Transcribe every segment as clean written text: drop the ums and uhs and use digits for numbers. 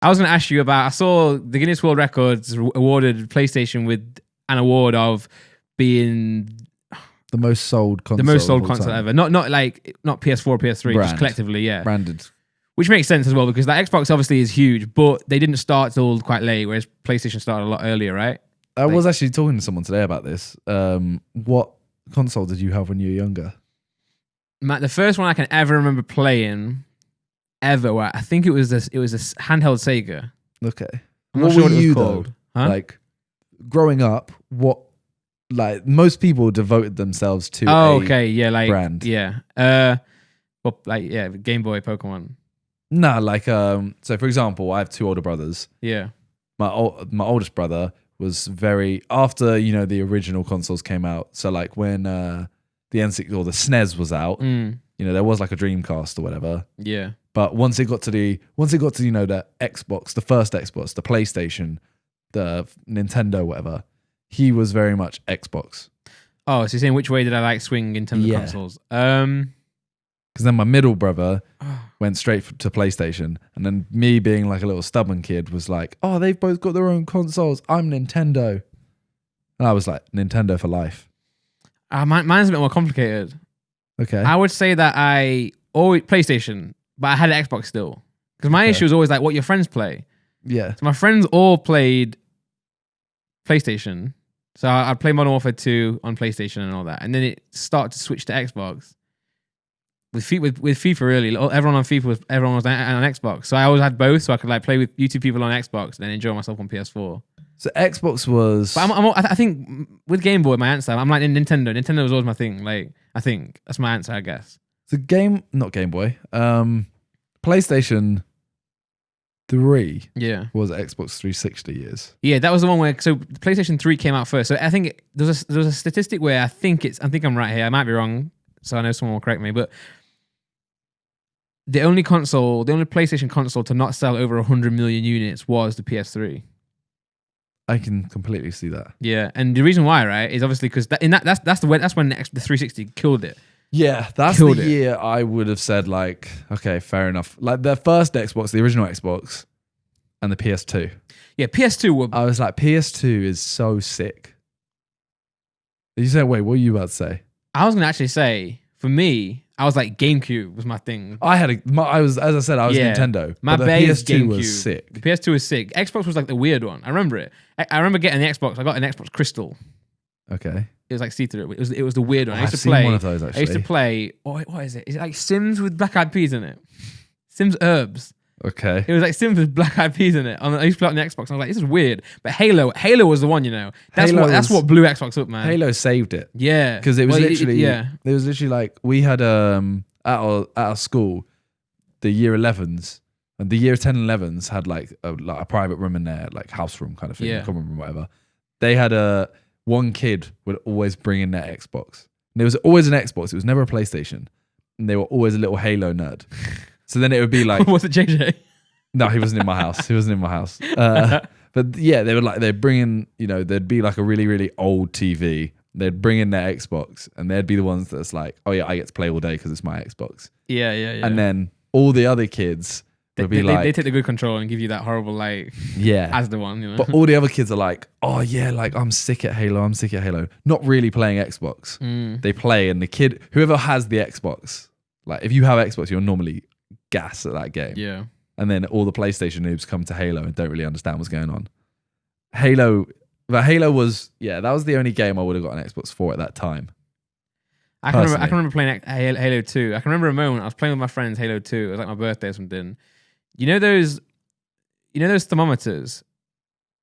I was going to ask you about. I saw the Guinness World Records awarded PlayStation with an award of being the most sold console. The most sold console ever. Not PS4 or PS3, just collectively, yeah. Branded. Which makes sense as well because the Xbox obviously is huge, but they didn't start till quite late, whereas PlayStation started a lot earlier, right? I was actually talking to someone today about this. What console did you have when you were younger? The first one I can ever remember playing, I think it was a handheld Sega. Okay. I'm not sure what it was called. Huh? Like growing up, most people devoted themselves to brand. Yeah. Game Boy, Pokemon. Nah, so for example, I have two older brothers. Yeah. My oldest brother was after, the original consoles came out. So like when the N6 or the SNES was out, there was like a Dreamcast or whatever. Yeah. But once it got to the Xbox, the first Xbox, the PlayStation, the Nintendo, whatever, he was very much Xbox. Oh, so you're saying which way did I swing in terms of consoles? Because then my middle brother went straight to PlayStation, and then me being like a little stubborn kid was like, "Oh, they've both got their own consoles. I'm Nintendo," and I was like, "Nintendo for life." Mine's a bit more complicated. Okay, I would say that I always PlayStation, but I had an Xbox still because my issue was always like what your friends play. Yeah, so my friends all played PlayStation, so I'd play Modern Warfare 2 on PlayStation and all that, and then it started to switch to Xbox. With FIFA, really, everyone on Xbox. So I always had both, so I could play with YouTube people on Xbox and then enjoy myself on PS4. So Xbox was. But I think with Game Boy, my answer, I'm like Nintendo. Nintendo was always my thing. I think that's my answer, I guess. The not Game Boy. PlayStation 3. Yeah. Was Xbox 360 years. Yeah, that was the one where PlayStation 3 came out first. So I think there was a statistic where I think I'm right here. I might be wrong. So I know someone will correct me, but the only PlayStation console to not sell over 100 million units was the PS3. I can completely see that. Yeah, and the reason why, right, is obviously because that's when the 360 killed it. Yeah, that's the year I would have said okay, fair enough. Like the first Xbox, the original Xbox, and the PS2. Yeah, PS2 I was like, PS2 is so sick. Did you say? Wait, what were you about to say? I was gonna actually say, for me, I was like GameCube was my thing. I was Nintendo. My but the base PS2 GameCube was sick. The PS2 was sick. Xbox was like the weird one. I remember it. I remember getting the Xbox. I got an Xbox Crystal. Okay. It was like see-through. It was the weird one. I've seen one of those actually. I used to play. What is it? Is it like Sims with Black Eyed Peas in it? Sims Herbs. Okay. It was like Sims with Black Eyed Peas in it. I used to play it on the Xbox. And I was like, this is weird. But Halo was the one, That's what blew Xbox up, man. Halo saved it. Yeah. Because it was literally like we had at our school, the year 11s and the year 10 and 11s had like a private room in there, like house room kind of thing, common room, whatever. They had one kid would always bring in their Xbox. And there was always an Xbox. It was never a PlayStation. And they were always a little Halo nerd. So then it would be like... Was it JJ? No, he wasn't in my house. But yeah, they'd bring in, there'd be like a really, really old TV. They'd bring in their Xbox and they'd be the ones that's like, oh yeah, I get to play all day because it's my Xbox. Yeah. And then all the other kids would be like... They take the good control and give you that horrible as the one, But all the other kids are like, oh yeah, I'm sick at Halo. Not really playing Xbox. They play and the kid, whoever has the Xbox, like if you have Xbox, you're normally gas at that game. Yeah. And then all the PlayStation noobs come to Halo and don't really understand what's going on. Halo was, that was the only game I would have got an Xbox for at that time. I can remember playing Halo 2. I can remember a moment I was playing with my friends Halo 2. It was like my birthday or something. You know those thermometers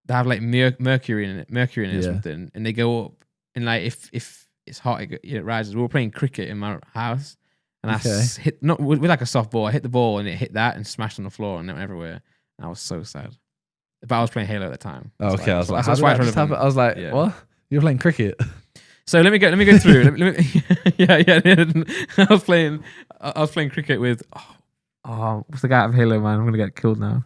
that have like mercury in it or something, and they go up, and like if it's hot, it rises. We were playing cricket in my house. And I hit, not with like a softball, I hit the ball and it hit that and smashed on the floor and it went everywhere. And I was so sad. But I was playing Halo at the time. Oh, okay. I was like, I was like, what? You're playing cricket? So let me go through. I was playing cricket with, what's the guy out of Halo, man? I'm going to get killed now.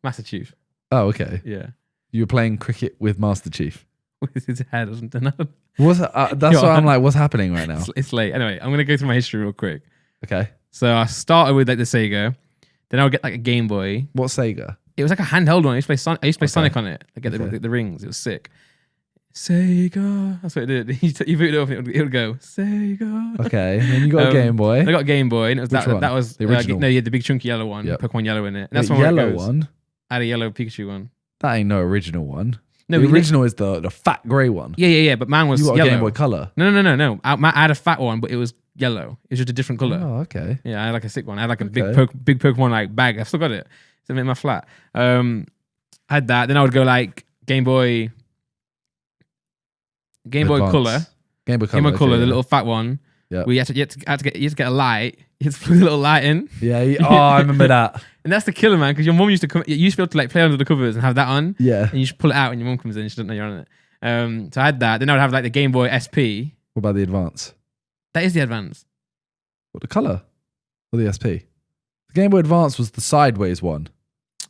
Master Chief. Oh, okay. Yeah. You were playing cricket with Master Chief? With his head or something. That's why I'm like, what's happening right now? It's late. Anyway, I'm going to go through my history real quick. Okay. So I started with like the Sega. Then I would get like a Game Boy. What Sega? It was like a handheld one. I used to play Okay. Sonic on it. Like get the rings. It was sick. Sega. That's what it did. You boot it up and it would go Sega. Okay. And then you got a Game Boy. I got a Game Boy and it was Which one? that was The original? no, you had the big chunky yellow one. Yep. Pokemon yellow in it. And The that's the one where it yellow goes. one. I had a yellow Pikachu one. That ain't no original one. No, the original is the fat grey one. Yeah. But mine was You got yellow. a Game Boy Color. No. I had a fat one, but it was yellow. It was just a different color. Oh, okay. Yeah, I had like a sick one. I had like a Okay. big Pokemon like bag. I've still got it. It's in my flat. I had that. Then I would go like Game Boy Advance. Color. Game Boy Color. Game Boy Color, okay, the little fat one. Yeah. Where you had to get a light. You had to plug the little light in. Yeah. Oh, I remember that. And that's the killer, man, because your mum used to come. You used to be able to like play under the covers and have that on. Yeah. And you just pull it out when your mum comes in. She doesn't know you're on it. So I had that. Then I would have like the Game Boy SP. What about the Advance? That is the Advance. What, the Color? Or the SP? The Game Boy Advance was the sideways one.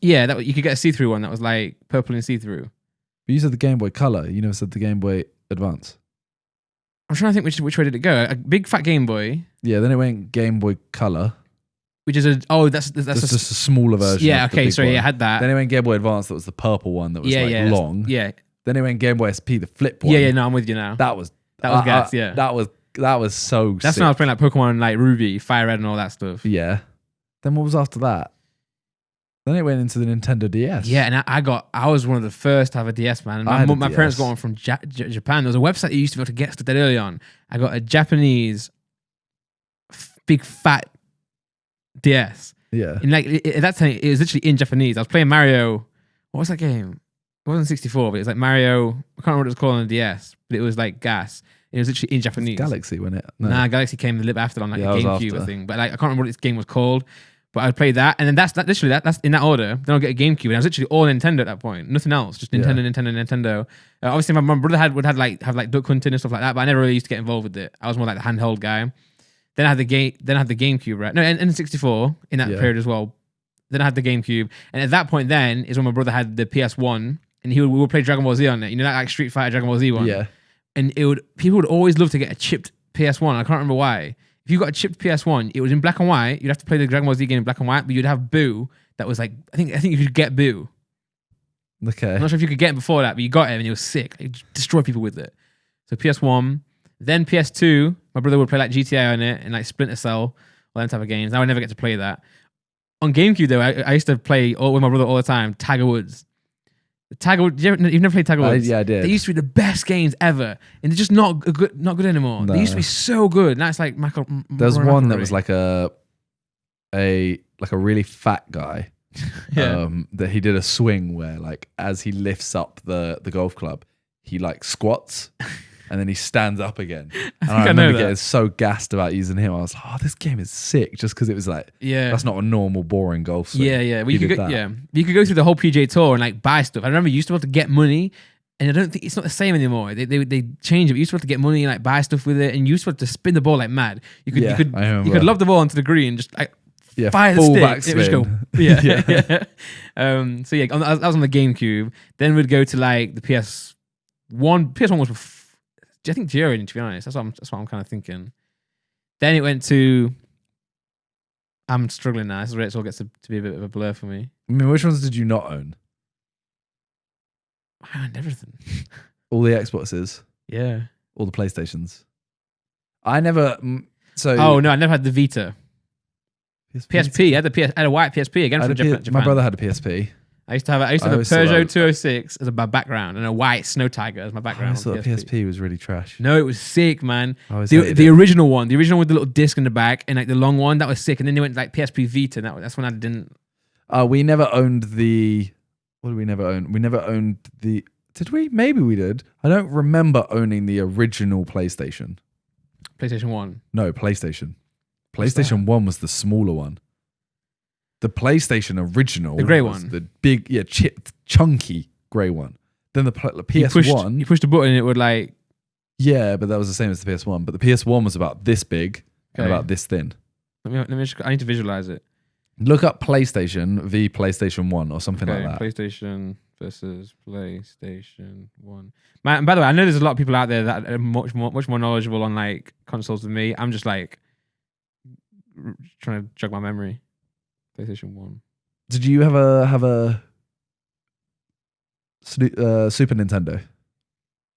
Yeah, you could get a see-through one that was like purple and see-through. But you said the Game Boy Color. You never said the Game Boy Advance. I'm trying to think which way did it go? A big fat Game Boy, Yeah, then it went Game Boy Color. which is that's That's just a smaller version. yeah. of the Okay, big sorry, one. yeah, I had that. Then it went Game Boy Advance. That was the purple one that was long. Yeah, Then it went Game Boy SP, the flip one. yeah. No, I'm with you now. That was gas. Yeah, That was so. that's sick. when I was playing like Pokemon, like Ruby, Fire Red, and all that stuff. Yeah. Then what was after that? Then it went into the Nintendo DS. Yeah, and I was one of the first to have a DS, man. And I had a my parents DS. got one from Japan. There was a website that you used to be able to get stuff that early on. I got a Japanese big fat DS. Yeah. And like at that time, it was literally in Japanese. I was playing Mario. What was that game? It wasn't 64, but it was like Mario. I can't remember what it was called on the DS, but it was like gas. It was literally in Japanese. Galaxy, wasn't it? No. Nah, Galaxy came a little bit after on like Yeah, a that was GameCube, after. I think. But like I can't remember what this game was called. But I'd play that, and then that's in that order. Then I'll get a GameCube, and I was literally all Nintendo at that point, nothing else, just Nintendo. Obviously, my brother would have like Duck Hunting and stuff like that, but I never really used to get involved with it. I was more like the handheld guy. Then I had the GameCube, right? No, and N64 in that period as well. Then I had the GameCube, and at that point, then is when my brother had the PS1, and we would play Dragon Ball Z on it. You know that like Street Fighter Dragon Ball Z one. Yeah. And people would always love to get a chipped PS1. I can't remember why. If you got a chipped PS1, it was in black and white. You'd have to play the Dragon Ball Z game in black and white, but you'd have Boo that was like I think you could get Boo. Okay. I'm not sure if you could get him before that, but you got him and he was sick. He destroyed people with it. So PS1, then PS2. My brother would play like GTA on it and like Splinter Cell, all them type of games. I would never get to play that. On GameCube though, I used to play with my brother all the time. Tiger Woods. You've never played Tiger Woods? Yeah, I did. They used to be the best games ever, and they're just not good anymore. No. They used to be so good. Now it's like There's one that was like a really fat guy. Yeah. That he did a swing where like as he lifts up the golf club, he like squats and then he stands up again. And I remember getting so gassed about using him. I was like, oh, this game is sick, just because it was like, that's not a normal boring golf swing. Yeah. Well, you could go through the whole PGA Tour and like buy stuff. I remember you used to be able to get money, and I don't think it's not the same anymore. They changed it. You used to be able to get money and like buy stuff with it, and you used to be able to spin the ball like mad. You could lob the ball onto the green, just like fire the full stick. back spin. Just go, yeah. So yeah, that was on the GameCube. Then we'd go to like the PS1. PS1 was I think during, to be honest. That's what I'm kind of thinking. Then it went to. I'm struggling now. This is where it all gets to be a bit of a blur for me. I mean, which ones did you not own? I owned everything. All the Xboxes, Yeah. all the PlayStations. I never. Oh no, I never had the Vita. PSP. I had a white PSP again from Japan. My brother had a PSP. I used to have a always thought Peugeot 206 as my background and a white Snow Tiger as my I background. always thought PSP was really trash. No, it was sick, man. I always The hated it. original one with the little disc in the back and like the long one, that was sick. And then they went like PSP Vita. And that's when I didn't. We never owned the. What did we never own? We never owned the. Did we? Maybe we did. I don't remember owning the original PlayStation. PlayStation 1. No, PlayStation. What's PlayStation 1 was the smaller one. The PlayStation original, the grey was one, the big, chipped, chunky grey one. Then the PS1, you pushed a button and it would like. yeah, but that was the same as the PS1. But the PS1 was about this big and Okay. about this thin. Let me I need to visualize it. Look up PlayStation v PlayStation 1 or something like that. PlayStation versus PlayStation 1. Man, by the way, I know there's a lot of people out there that are much more knowledgeable on like consoles than me. I'm just like trying to jog my memory. PlayStation 1. Did you ever have a Super Nintendo?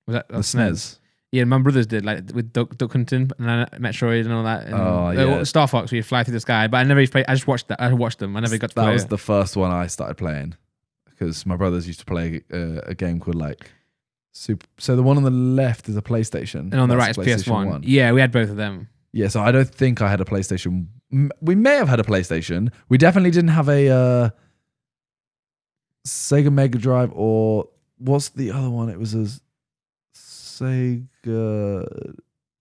Was that The SNES? Yeah, my brothers did, like with Duck Hunting and Metroid and all that. And, Star Fox, where you fly through the sky. But I never played. I just watched that. I watched them. I never got to play. That was the first one I started playing because my brothers used to play a game called like Super. So the one on the left is a PlayStation, and on the right is PS1. Yeah, we had both of them. Yeah, so I don't think I had a PlayStation. We may have had a PlayStation. We definitely didn't have a Sega Mega Drive, or what's the other one? It was a Sega.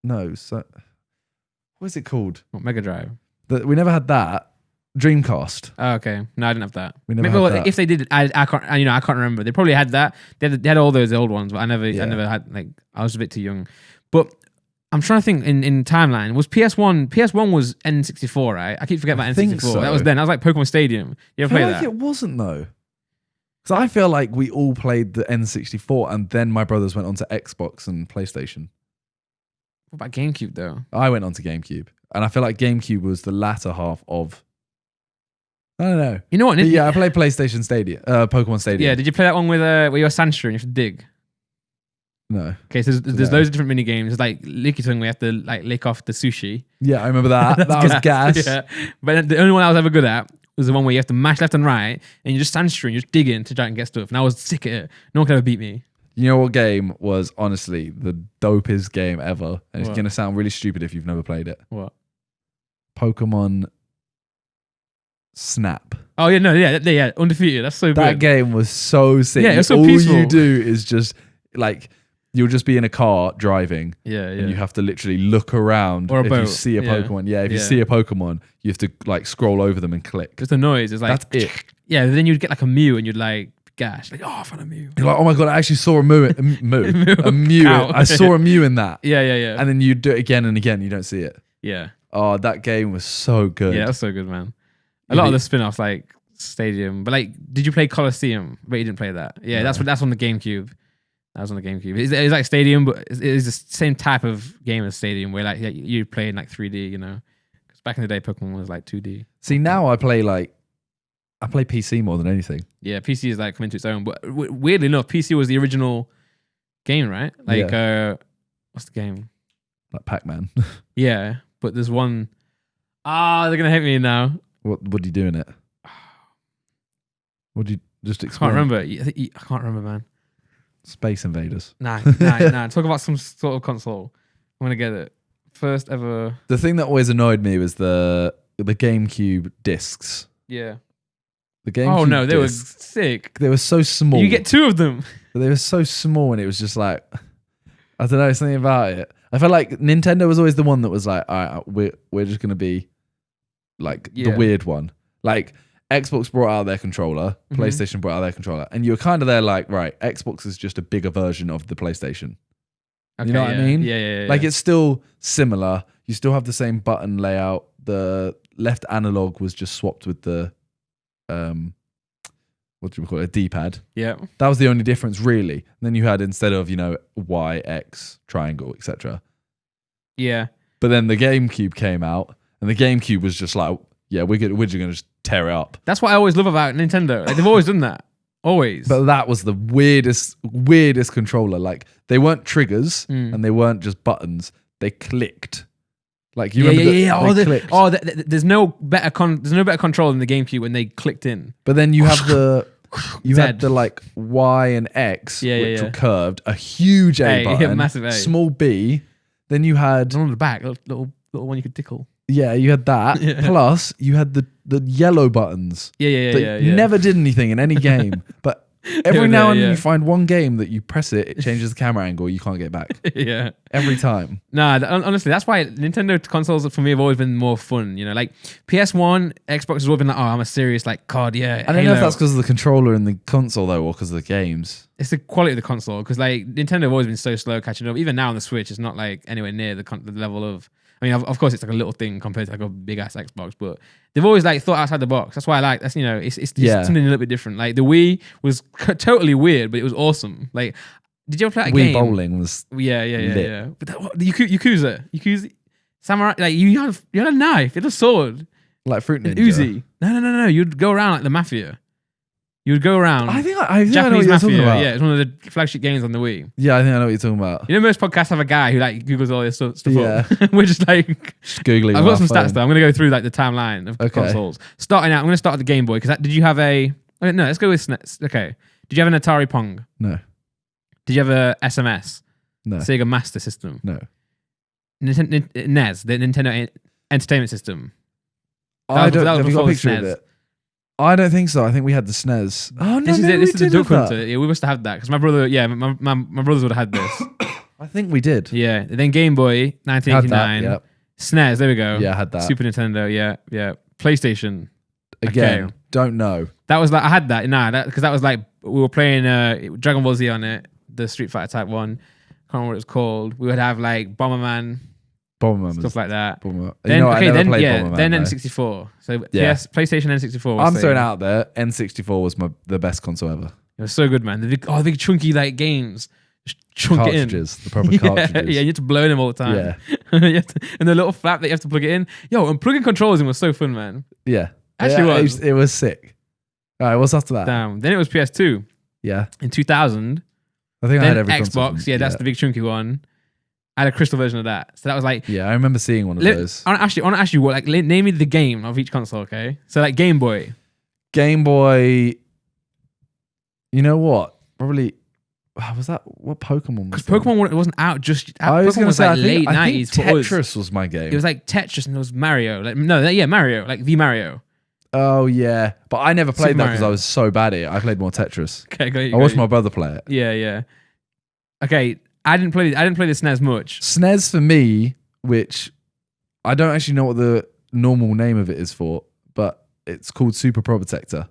No, what is it called? What, Mega Drive? We never had that. Dreamcast. Oh, okay. No, I didn't have that. We never had that. If they did, I can't. I can't remember. They probably had that. They had all those old ones, but I never had. Like, I was a bit too young. But I'm trying to think in timeline. Was PS1? PS1 was N64, right? I keep forgetting about N64. So. That was then. That was like Pokemon Stadium. You ever play that? It wasn't though. Because I feel like we all played the N64, and then my brothers went on to Xbox and PlayStation. What about GameCube though? I went on to GameCube, and I feel like GameCube was the latter half of. I don't know. You know what? Yeah, I played PlayStation Stadium, Pokemon Stadium. Yeah, did you play that one with where you're a sandstream and you have to dig? No. Okay, so there's loads of different mini games. There's like licky tongue, we have to like lick off the sushi. Yeah, I remember that. That was gas. Yeah. But the only one I was ever good at was the one where you have to mash left and right and you just sandstream, you're just digging to try and get stuff. And I was sick at it. No one could ever beat me. You know what game was honestly the dopest game ever? And it's going to sound really stupid if you've never played it. What? Pokemon Snap. Oh, yeah, no, yeah, Undefeated. That's so good. That game was so sick. Yeah, it's so all peaceful. You do is just like, you'll just be in a car driving. Yeah. And you have to literally look around. Or a boat. If you see a Pokemon. Yeah, if you see a Pokemon, you have to like scroll over them and click. Just the noise. It's like, that's it. Yeah, then you'd get like a Mew and you'd like, gosh, like, oh, I found a Mew. You're like, oh my God, I actually saw a Mew. A Mew. I saw a Mew in that. Yeah. And then you do it again and again. You don't see it. Yeah. Oh, that game was so good. Yeah, that's so good, man. A lot of the spin-offs, like Stadium. But like, did you play Colosseum? But you didn't play that. Yeah, no. That's on the GameCube. That was on the GameCube. It's like Stadium, but it's the same type of game as Stadium, where like you play in like 3D, you know? Because back in the day, Pokemon was like 2D. See, now I play PC more than anything. Yeah, PC is like coming to its own. But weirdly enough, PC was the original game, right? Like, what's the game? Like Pac-Man. Yeah, but there's one. They're gonna hate me now. What do you do in it? What do you just explain? I can't remember. I can't remember, man. Space Invaders. Nah. Talk about some sort of console. I'm gonna get it. First ever. The thing that always annoyed me was the GameCube discs. Yeah. The GameCube. Oh no, they were discs, sick. They were so small. You get two of them. But they were so small, and it was just like, I don't know, something about it. I felt like Nintendo was always the one that was like, all right, we're just gonna be like the weird one. Like Xbox brought out their controller, PlayStation brought out their controller, and you're kind of there like, right, Xbox is just a bigger version of the PlayStation. Okay, you know what I mean? Yeah. Like it's still similar. You still have the same button layout. The left analog was just swapped with the what do we call it? A D-pad. Yeah. That was the only difference really. And then you had, instead of, Y, X, triangle, etc. Yeah. But then the GameCube came out, and the GameCube was just like, yeah, we're just going to just tear it up. That's what I always love about Nintendo. Like, they've always done that. Always. But that was the weirdest controller. Like, they weren't triggers, and they weren't just buttons. They clicked. Like, you remember clicked. There's no better control than the GameCube when they clicked in. But then you have had the like Y and X, which were curved, a huge A button, massive A, small B. Then you had on the back, little one you could tickle. Yeah, you had that. Yeah. Plus, you had the yellow buttons. Yeah. Never did anything in any game, but every now and then you find one game that you press it changes the camera angle, you can't get back. Yeah. Every time. Nah, honestly, that's why Nintendo consoles for me have always been more fun. You know, like PS1, Xbox has always been like, oh, I'm a serious like COD, yeah. I don't know if that's because of the controller and the console though, or because of the games. It's the quality of the console, because like Nintendo have always been so slow catching up. Even now on the Switch, it's not like anywhere near the level of. I mean, of course, it's like a little thing compared to like a big ass Xbox, but they've always like thought outside the box. That's why I like. That's it's just something a little bit different. Like the Wii was totally weird, but it was awesome. Like, did you ever play that game? Wii bowling was yeah. But the Yakuza Samurai, like you had a knife, you had a sword, like Fruit Ninja. Uzi. No. You'd go around like the Mafia. You would go around. I think I know Japanese what you're talking Mafia. about. Yeah, it's one of the flagship games on the Wii. Yeah, I think I know what you're talking about. You know, most podcasts have a guy who like Googles all this stuff Yeah. up. We're just like Just Googling. I've got some stats though. I'm going to go through like the timeline of consoles. Starting out, I'm going to start at the Game Boy because did you have a? Okay, no, let's go with SNES. Okay, did you have an Atari Pong? No. Did you have a SMS? No. Sega Master System? No. NES, the Nintendo Entertainment System. Have you got a before picture of it? I don't think so. I think we had the SNES. Oh no, this is the Duck Hunter. Yeah, we must have had that because my brother. Yeah, my brothers would have had this. I think we did. Yeah. Then Game Boy, 1989. Yep. SNES. There we go. Yeah, I had that. Super Nintendo. Yeah. PlayStation. Again, Okay. don't know. That was like I had that. Because that was like we were playing Dragon Ball Z on it, the Street Fighter Type 1. Can't remember what it was called. We would have like Bomberman. Stuff like that. Bomberman. Then, you know, I never played Bomberman, Bomberman, then though. N64. So PlayStation N64. I'm throwing out there. N64 was the best console ever. It was so good, man. The big chunky like games. Just chunk Cartridges, it in. the proper cartridges. Yeah, you have to blow them all the time. Yeah. And the little flap that you have to plug it in. Yo, and plugging controllers in was so fun, man. Yeah. Actually it was sick. All right, what's after that? Damn. Then it was PS2 Yeah. in 2000. I think I Then had every console Xbox. from- Yeah, that's the big chunky one. I had a crystal version of that. So that was like. Yeah, I remember seeing one of those. I want to ask you what, like, name me the game of each console, okay? So, like, Game Boy. Game Boy. You know what? Probably. Was that what Pokemon was? Because Pokemon wasn't out just. I was Pokemon going to was say, like I think, late 90s for us. Tetris was my game. It was like Tetris and it was Mario. Like Mario, like the Mario. Oh yeah, but I never played Super that because Mario. I was so bad at it. I played more Tetris. Okay, go. I watched my brother play it. Yeah. Okay, I didn't play the SNES much. SNES for me, which I don't actually know what the normal name of it is for, but it's called Super Protector.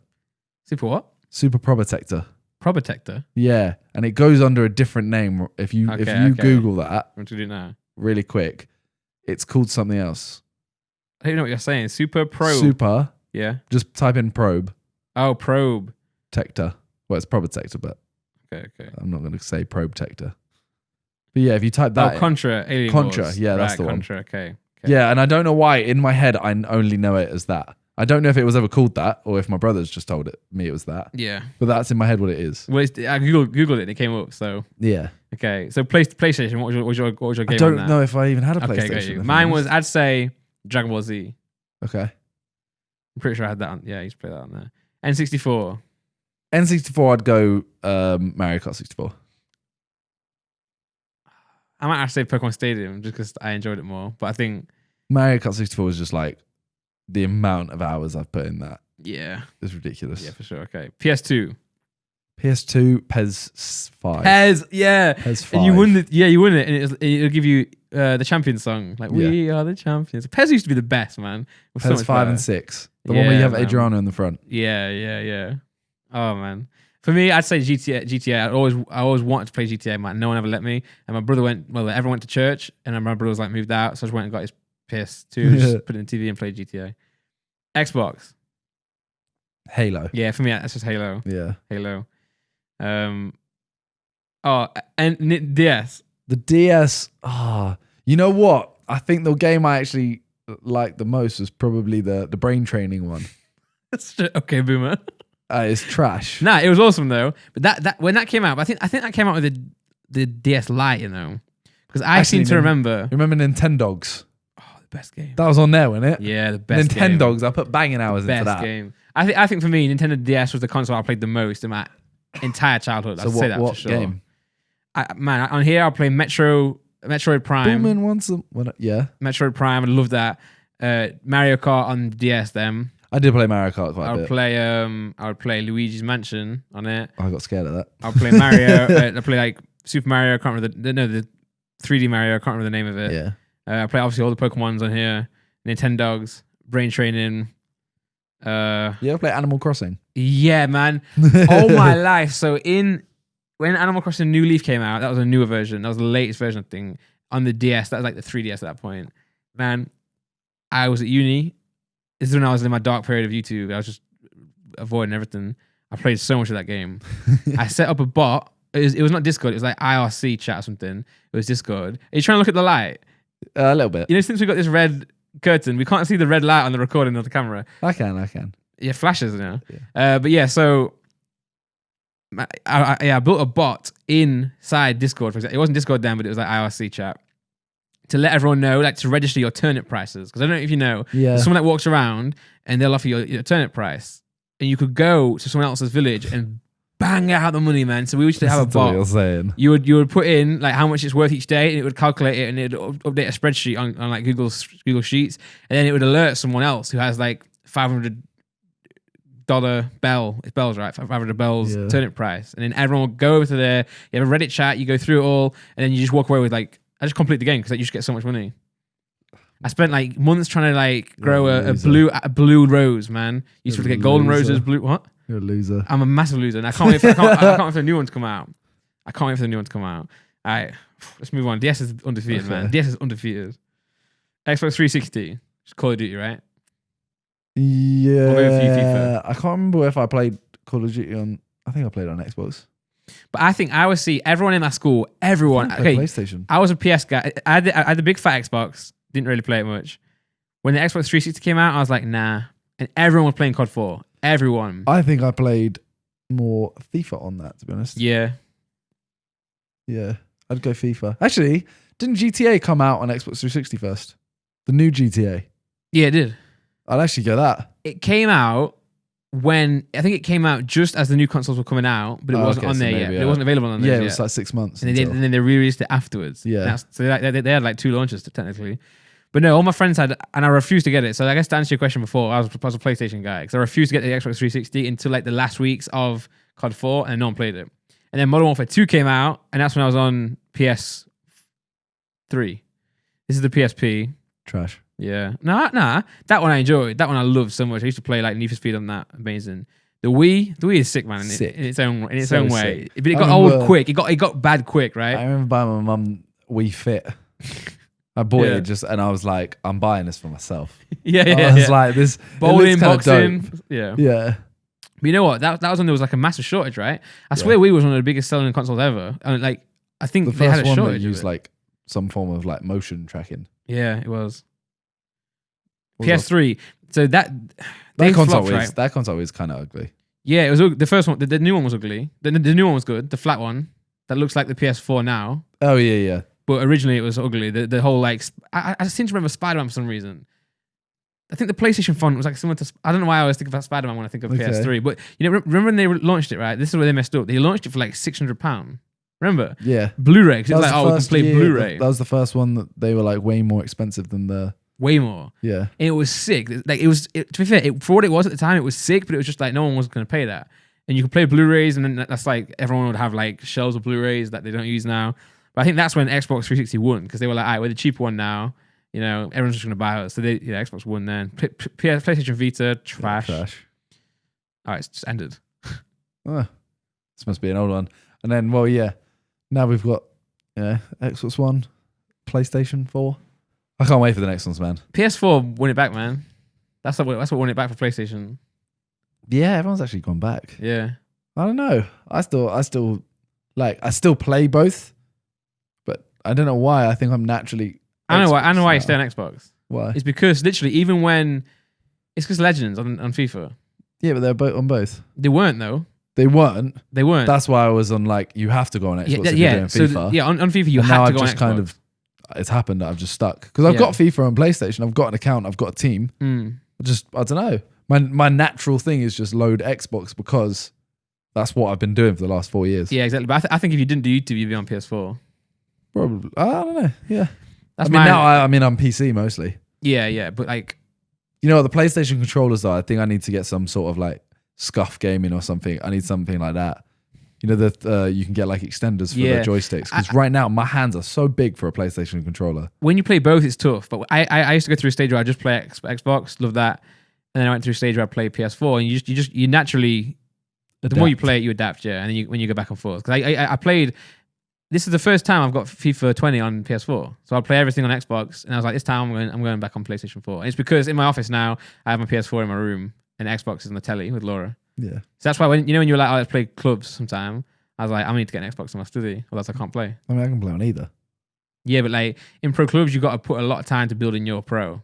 Super what? Super Protector. Protector. Yeah, and it goes under a different name. If you Google that What to do now? really quick, it's called something else. I don't even know what you're saying. Super Probe. Super. Yeah. Just type in probe. Oh, probe. Tector. Well, it's Protector, but Okay. I'm not going to say probe tector. But yeah, if you type that, Contra. Alien Contra. Wars. Yeah, that's Right, the one. Contra. Okay. Yeah, and I don't know why. In my head, I only know it as that. I don't know if it was ever called that or if my brothers just told me it was that. Yeah. But that's in my head what it is. Well, I Googled it and it came up. So Yeah. okay. So PlayStation. What was your game? I don't on that? know if I even had a Okay, got PlayStation. you. if I'm Mine was, honest. I'd say, Dragon Ball Z. Okay. I'm pretty sure I had that on. Yeah, I used to play that on there. N64. N64, I'd go Mario Kart 64. I might actually say Pokemon Stadium just because I enjoyed it more. But I think, Mario Kart 64 was just like the amount of hours I've put in that yeah. is ridiculous. Yeah, for sure. Okay. PS2. PS2, PES 5. PES, yeah. PES 5. And you won it. Yeah, you won it. And it'll give you the champion song. Like, we are the champions. PES used to be the best, man. It was so PES much 5 better. and 6. The one where you have Adriano in the front. Yeah. Oh, man. For me, I'd say GTA. I always wanted to play GTA, man. No one ever let me. And my brother everyone went to church, and then my brother was like moved out, so I just went and got his PS2, just put it in the TV and played GTA. Xbox. Halo. Yeah, for me, that's just Halo. Yeah. Halo. And DS. The DS. You know what? I think the game I actually liked the most was probably the brain training one. Okay, boomer. It's trash. Nah, it was awesome though. But that when that came out, I think that came out with the DS Lite, you know, because I seem to remember. Remember Nintendogs? Oh, the best game. That was on there, wasn't it? Yeah, the best game. Nintendogs. I put banging hours into that. Best game. I think for me, Nintendo DS was the console I played the most in my entire childhood. I'd say that for sure. Game? On here I'll play Metroid Prime. Boomin wants some. Yeah. Metroid Prime. I love that. Mario Kart on DS. Them. I did play Mario Kart quite a bit. I would play Luigi's Mansion on it. I got scared of that. I'll play Mario. I play like Super Mario. I can't remember the 3D Mario. I can't remember the name of it. Yeah. I play obviously all the Pokemons on here. Nintendogs, Brain Training. You ever play Animal Crossing? Yeah, man. All my life. So when Animal Crossing New Leaf came out, that was a newer version. That was the latest version thing on the DS. That was like the 3DS at that point. Man, I was at uni. This is when I was in my dark period of YouTube. I was just avoiding everything. I played so much of that game. I set up a bot. It was not Discord. It was like IRC chat or something. It was Discord. Are you trying to look at the light? A little bit. You know, since we got this red curtain, we can't see the red light on the recording of the camera. I can. Yeah, flashes, but yeah, so I built a bot inside Discord. For example, it wasn't Discord then, but it was like IRC chat to let everyone know, like to register your turnip prices. Because I don't know if you know, there's someone that walks around and they'll offer you your turnip price, and you could go to someone else's village and bang out the money, man. So we used to have a bot. What you're saying. You would put in like how much it's worth each day, and it would calculate it, and it would update a spreadsheet on like Google Sheets, and then it would alert someone else who has like $500 bells, right? $500 turnip price, and then everyone would go over to there. You have a Reddit chat, you go through it all, and then you just walk away with like, I just complete the game because like, you just get so much money. I spent like months trying to like grow a blue rose, man. Used to get golden roses, blue. What? You're a loser. I'm a massive loser, and I can't wait. I can't wait for the new one to come out. All right, let's move on. DS is undefeated, man. DS is undefeated. Xbox 360, just Call of Duty, right? Yeah. I can't remember if I played Call of Duty on. I think I played on Xbox. But I think I would see everyone in my school. Everyone. Okay. PlayStation. I was a PS guy. I had the big fat Xbox. Didn't really play it much. When the Xbox 360 came out, I was like, nah. And everyone was playing COD 4. Everyone. I think I played more FIFA on that, to be honest. Yeah. Yeah. I'd go FIFA. Actually, didn't GTA come out on Xbox 360 first? The new GTA. Yeah, it did. I'd actually go that. It came out when, I think it came out just as the new consoles were coming out, but it wasn't on there yet. It wasn't available on there yet. Yeah, it was like 6 months. And then they re-released it afterwards. Yeah. So they had like 2 launches technically. But no, all my friends had, and I refused to get it. So I guess to answer your question before, I was a PlayStation guy because I refused to get the Xbox 360 until like the last weeks of COD 4 and no one played it. And then Modern Warfare 2 came out, and that's when I was on PS3. This is the PSP. Trash. Yeah. Nah. That one I enjoyed. That one I loved so much. I used to play like Need for Speed on that. Amazing. The Wii is sick, man. In its own way. Sick. But it got old quick. It got bad quick, right? I remember buying my mum Wii Fit. I bought it and I was like, I'm buying this for myself. I was like, this bowling, boxing. Yeah. Yeah. But you know what? That was when there was like a massive shortage, right? I swear Wii was one of the biggest selling consoles ever. And like, I think the they had a first one shortage. that used like some form of like motion tracking. Yeah, it was. PS3. So that console is kind of ugly. Yeah, it was the first one. The new one was ugly. The new one was good. The flat one that looks like the PS4 now. Oh yeah. But originally it was ugly. The whole like I seem to remember Spider-Man for some reason. I think the PlayStation font was like similar to. I don't know why I always think about Spider-Man when I think of PS3. But you know, remember when they launched it? Right, this is where they messed up. They launched it for like £600. Remember? Yeah. Blu-ray. Because it was like, we can play Blu-ray. That was the first one that they were like way more expensive than the. Way more. Yeah. And it was sick. Like to be fair, for what it was at the time, it was sick. But it was just like no one was going to pay that. And you could play Blu-rays, and then that's like everyone would have like shelves of Blu-rays that they don't use now. But I think that's when Xbox 360 won because they were like, all right, we're the cheaper one now. You know, everyone's just going to buy it. So Xbox won then. PlayStation Vita, trash. All right, it's just ended. This must be an old one. And then, now we've got Xbox One, PlayStation 4. I can't wait for the next ones, man. PS4 won it back, man. That's what won it back for PlayStation. Yeah, everyone's actually gone back. Yeah. I don't know. I still play both, but I don't know why. I think I'm naturally. I know why you stay on Xbox. Why? It's because literally, even when it's because Legends on FIFA. Yeah, but they're both on both. They weren't though. They weren't. That's why I was on like you have to go on Xbox if you're doing FIFA. On FIFA you have to go on Xbox. It's happened that I've just stuck because I've got FIFA on PlayStation. I've got an account. I've got a team. I don't know. My natural thing is just load Xbox because that's what I've been doing for the last 4 years. Yeah, exactly. But I think if you didn't do YouTube, you'd be on PS4. Probably. I don't know. Yeah. Now I'm on PC mostly. Yeah. But like, you know what the PlayStation controllers are? I think I need to get some sort of like scuff gaming or something. I need something like that. You know that you can get like extenders for the joysticks because right now my hands are so big for a PlayStation controller. When you play both, it's tough. But I used to go through a stage where I just play Xbox, love that, and then I went through a stage where I play PS4, and you naturally, the more you play it, you adapt, and then when you go back and forth. Because I played. This is the first time I've got FIFA 20 on PS4, so I'll play everything on Xbox, and I was like, this time I'm going back on PlayStation 4. And it's because in my office now I have my PS4 in my room, and Xbox is on the telly with Laura. Yeah. So that's why when you were like, oh, let's play clubs sometime, I was like, I need to get an Xbox in my studio, or else I can't play. I can play on either. Yeah, but like in pro clubs, you've got to put a lot of time to build in your pro.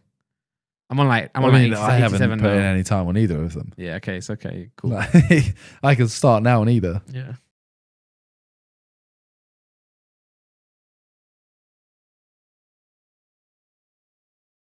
I'm on like I haven't 87 put in now. any time on either of them. Yeah, okay, it's okay, cool. Like, I can start now on either. Yeah.